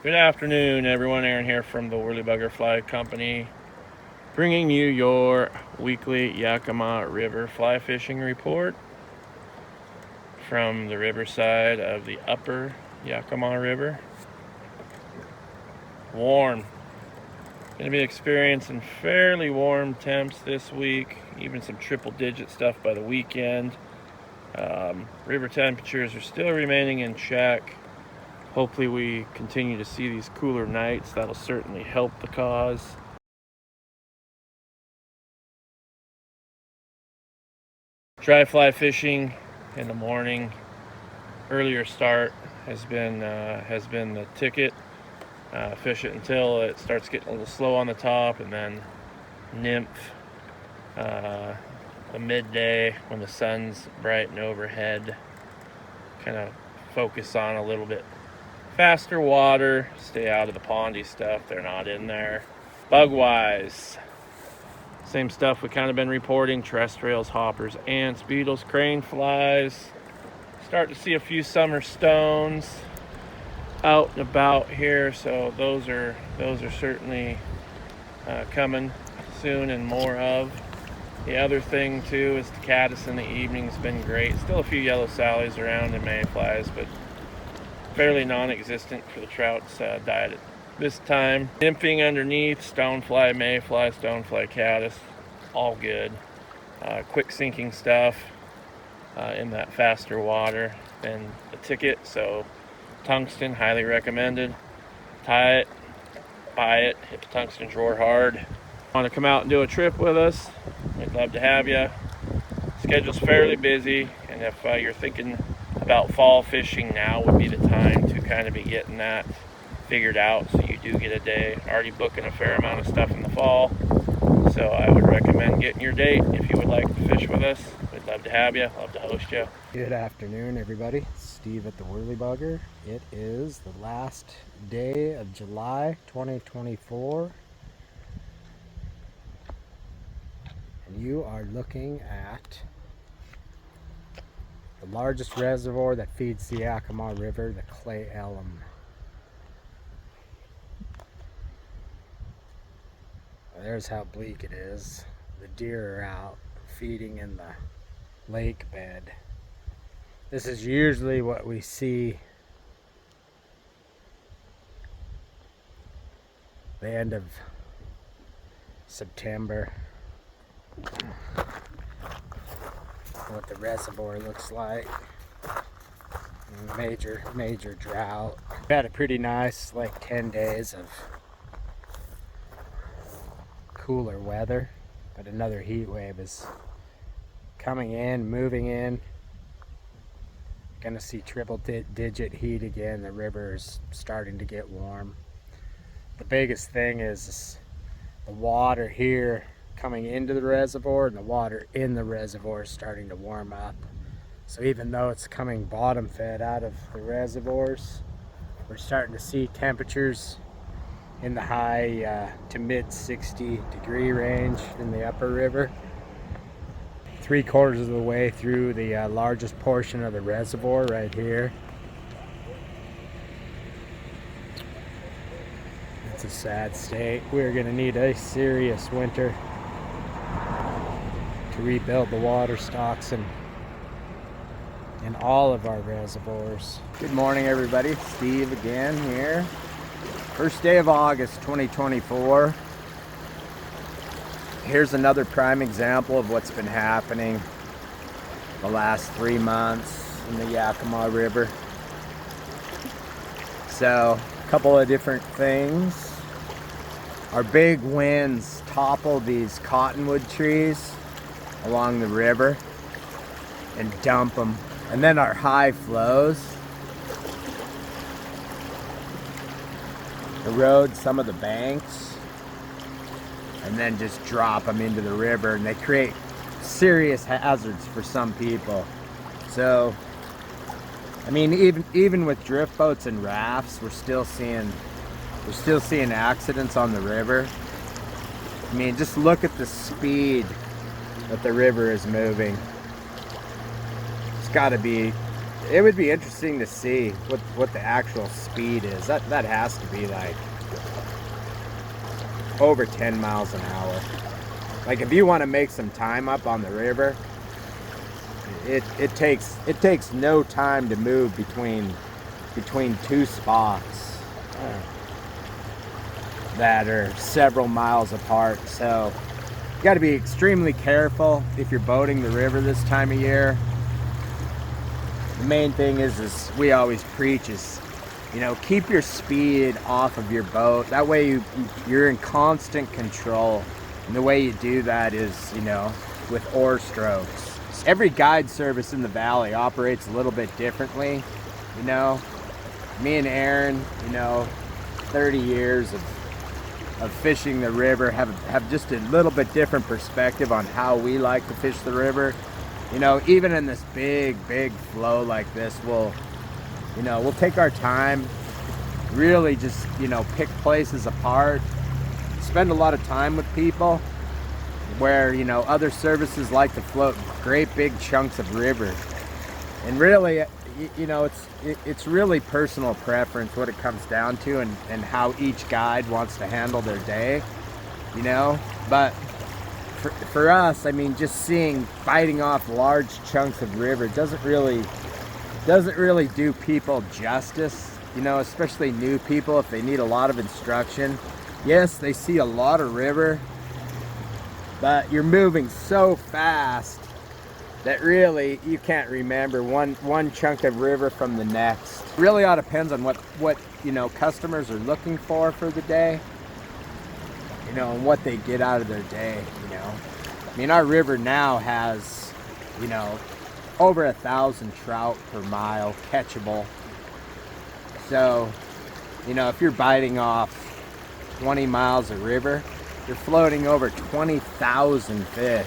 Good afternoon, everyone. Aron here from the Worley Bugger Fly Company, bringing you your weekly Yakima River fly fishing report from the riverside of the upper Yakima River. Warm. Going to be experiencing fairly warm temps this week, even some triple-digit stuff by the weekend. River temperatures are still remaining in check. Hopefully we continue to see these cooler nights. That'll certainly help the cause. Dry fly fishing in the morning. Earlier start has been the ticket. Fish it until it starts getting a little slow on the top, and then nymph the midday when the sun's bright and overhead. Kind of focus on a little bit faster water, stay out of the pondy stuff, they're not in there. Bug wise, same stuff we kind of been reporting: terrestrials, hoppers, ants, beetles, crane flies. Start to see a few summer stones out and about here, so those are certainly coming soon, and more of. The other thing too is the caddis in the evening's been great. Still a few yellow sallies around and mayflies, but fairly non-existent for the trout's diet at this time. Nymphing underneath, stonefly, mayfly, stonefly, caddis, all good. Quick sinking stuff in that faster water than the ticket, so tungsten, highly recommended. Tie it, buy it, hit the tungsten drawer hard. Want to come out and do a trip with us? We'd love to have you. Schedule's fairly busy, and if you're thinking about fall fishing, now would be the time to kind of be getting that figured out, so you do get a day. Already booking a fair amount of stuff in the fall, so I would recommend getting your date if you would like to fish with us. We'd love to have you, love to host you. Good afternoon, everybody. Steve at the Worley Bugger. It is the last day of July 2024, and you are looking at the largest reservoir that feeds the Yakima River, the Cle Elum. There's how bleak it is. The deer are out feeding in the lake bed. This is usually what we see the end of September. What the reservoir looks like. Major drought. We had a pretty nice 10 days of cooler weather, but another heat wave is coming in, moving in. Gonna see triple digit heat again. The river is starting to get warm. The biggest thing is the water here coming into the reservoir, and the water in the reservoir is starting to warm up. So even though it's coming bottom fed out of the reservoirs, we're starting to see temperatures in the high to mid 60 degree range in the upper river. 3/4 of the way through the largest portion of the reservoir right here. It's a sad state. We're going to need a serious winter to rebuild the water stocks in all of our reservoirs. Good morning, everybody. Steve again here. First day of August 2024. Here's another prime example of what's been happening the last 3 months in the Yakima River. So, a couple of different things. Our big winds topple these cottonwood trees along the river and dump them. And then our high flows erode some of the banks and then just drop them into the river, and they create serious hazards for some people. So, I mean, even with drift boats and rafts, we're still seeing accidents on the river. I mean, just look at the speed that the river is moving. It's got to be it would be interesting to see what the actual speed is. That has to be like over 10 miles an hour. Like if you want to make some time up on the river, it takes no time to move between two spots that are several miles apart. So you got to be extremely careful if you're boating the river this time of year. The main thing is we always preach is, you know, keep your speed off of your boat. That way you're in constant control. And the way you do that is, you know, with oar strokes. Every guide service in the valley operates a little bit differently. You know, me and Aron, you know, 30 years of fishing the river have just a little bit different perspective on how we like to fish the river. You know, even in this big flow like this, we'll take our time, really just, you know, pick places apart, spend a lot of time with people where, you know, other services like to float great big chunks of river. And really, you know, it's really personal preference what it comes down to, and how each guide wants to handle their day, you know. But for us, I mean, just biting off large chunks of river doesn't really do people justice, you know, especially new people if they need a lot of instruction. Yes, they see a lot of river, but you're moving so fast that really you can't remember one chunk of river from the next. Really all depends on what you know, customers are looking for the day, you know, and what they get out of their day, you know. I mean, our river now has, you know, over 1,000 trout per mile catchable. So, you know, if you're biting off 20 miles of river, you're floating over 20,000 fish.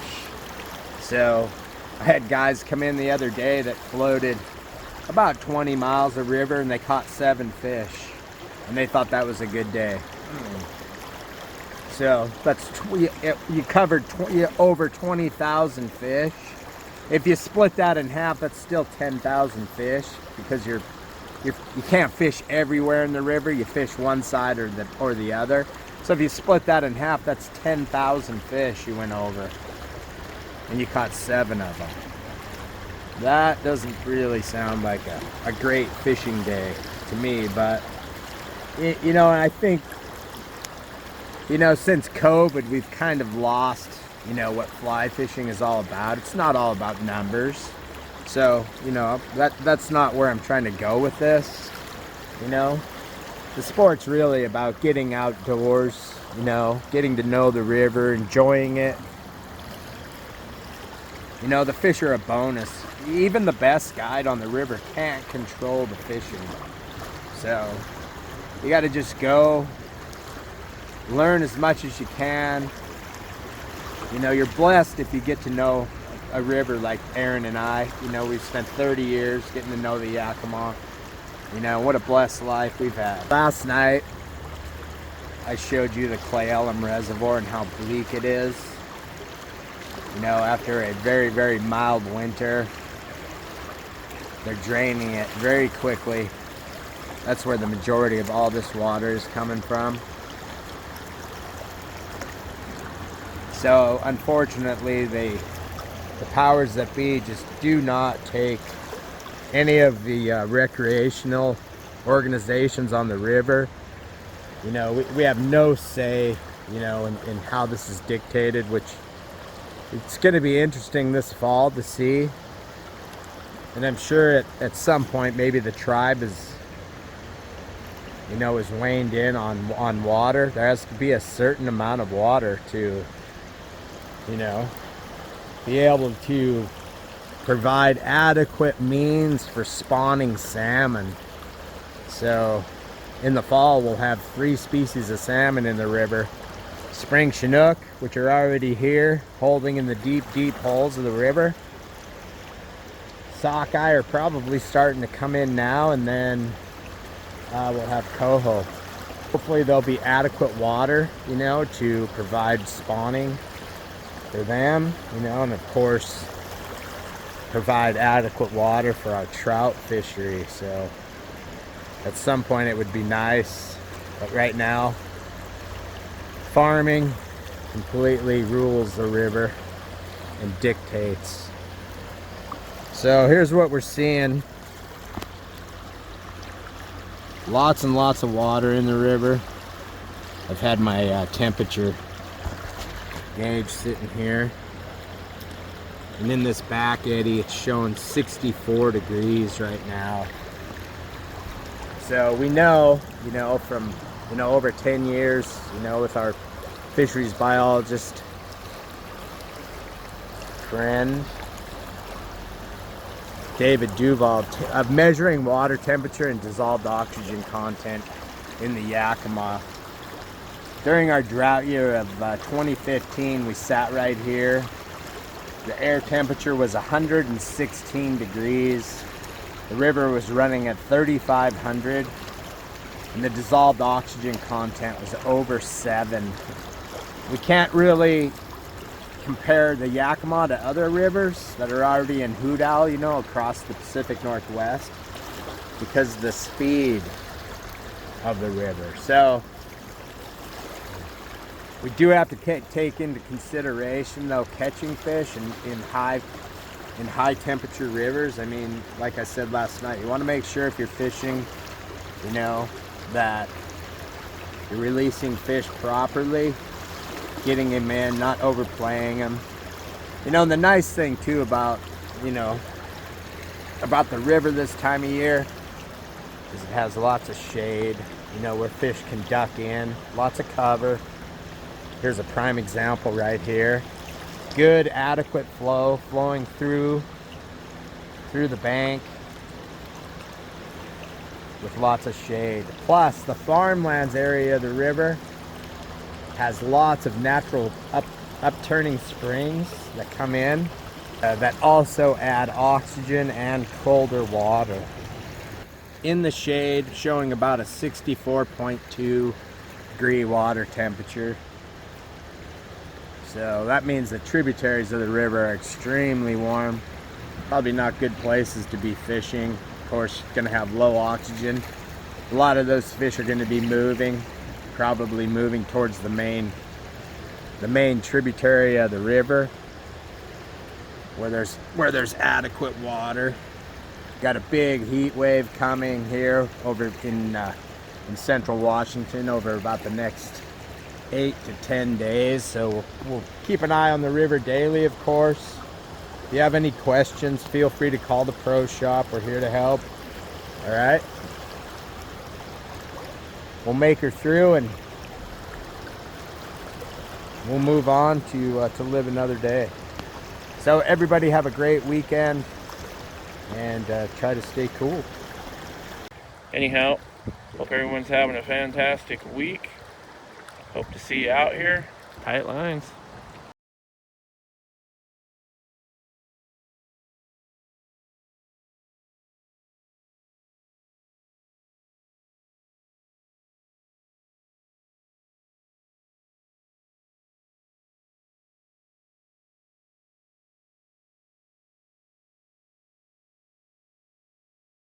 So I had guys come in the other day that floated about 20 miles of river and they caught 7 fish, and they thought that was a good day. So that's you covered over 20,000 fish. If you split that in half, that's still 10,000 fish, because you can't fish everywhere in the river. You fish one side or the other. So if you split that in half, that's 10,000 fish you went over, and you caught 7 of them. That doesn't really sound like a great fishing day to me. But you know, and I think, you know, since COVID, we've kind of lost, you know, what fly fishing is all about. It's not all about numbers. So, you know, that's not where I'm trying to go with this. You know, the sport's really about getting outdoors, you know, getting to know the river, enjoying it. You know, the fish are a bonus. Even the best guide on the river can't control the fishing. So you got to just go, learn as much as you can. You know, you're blessed if you get to know a river like Aron and I. You know, we've spent 30 years getting to know the Yakima. You know, what a blessed life we've had. Last night, I showed you the Cle Elum Reservoir and how bleak it is. You know, after a very mild winter, they're draining it very quickly. That's where the majority of all this water is coming from. So unfortunately, the powers that be just do not take any of the recreational organizations on the river. You know, we have no say, you know, in how this is dictated, which it's going to be interesting this fall to see. And I'm sure at some point maybe the tribe is, you know, is waned in on water. There has to be a certain amount of water to, you know, be able to provide adequate means for spawning salmon. So in the fall we'll have 3 species of salmon in the river. Spring Chinook, which are already here, holding in the deep holes of the river. Sockeye are probably starting to come in now, and then we'll have coho. Hopefully there'll be adequate water, you know, to provide spawning for them, you know. And of course, provide adequate water for our trout fishery. So at some point it would be nice, but right now farming completely rules the river and dictates. So here's what we're seeing. Lots and lots of water in the river. I've had my temperature gauge sitting here, and in this back eddy it's showing 64 degrees right now. So we know, from over 10 years, with our fisheries biologist friend David Duval, of measuring water temperature and dissolved oxygen content in the Yakima. During our drought year of 2015, we sat right here. The air temperature was 116 degrees. The river was running at 3,500, and the dissolved oxygen content was over 7. We can't really compare the Yakima to other rivers that are already in hoot owl, across the Pacific Northwest, because of the speed of the river. So we do have to take into consideration, though, catching fish in high temperature rivers. I mean, like I said last night, you want to make sure if you're fishing, that you're releasing fish properly, getting them in, not overplaying them. And the nice thing too about the river this time of year is it has lots of shade, where fish can duck in, lots of cover. Here's a prime example right here. Good adequate flow flowing through the bank with lots of shade. Plus the Farmlands area of the river has lots of natural upturning springs that come in that also add oxygen and colder water. In the shade, showing about a 64.2 degree water temperature. So that means the tributaries of the river are extremely warm. Probably not good places to be fishing. Of course, going to have low oxygen. A lot of those fish are going to be moving, probably moving towards the main tributary of the river, where there's adequate water. Got a big heat wave coming here over in central Washington over about the next 8 to 10 days. So we'll keep an eye on the river daily, of course. If you have any questions, feel free to call the Pro Shop. We're here to help. All right. We'll make her through, and we'll move on to live another day. So everybody have a great weekend, and try to stay cool. Anyhow, hope everyone's having a fantastic week. Hope to see you out here. Tight lines.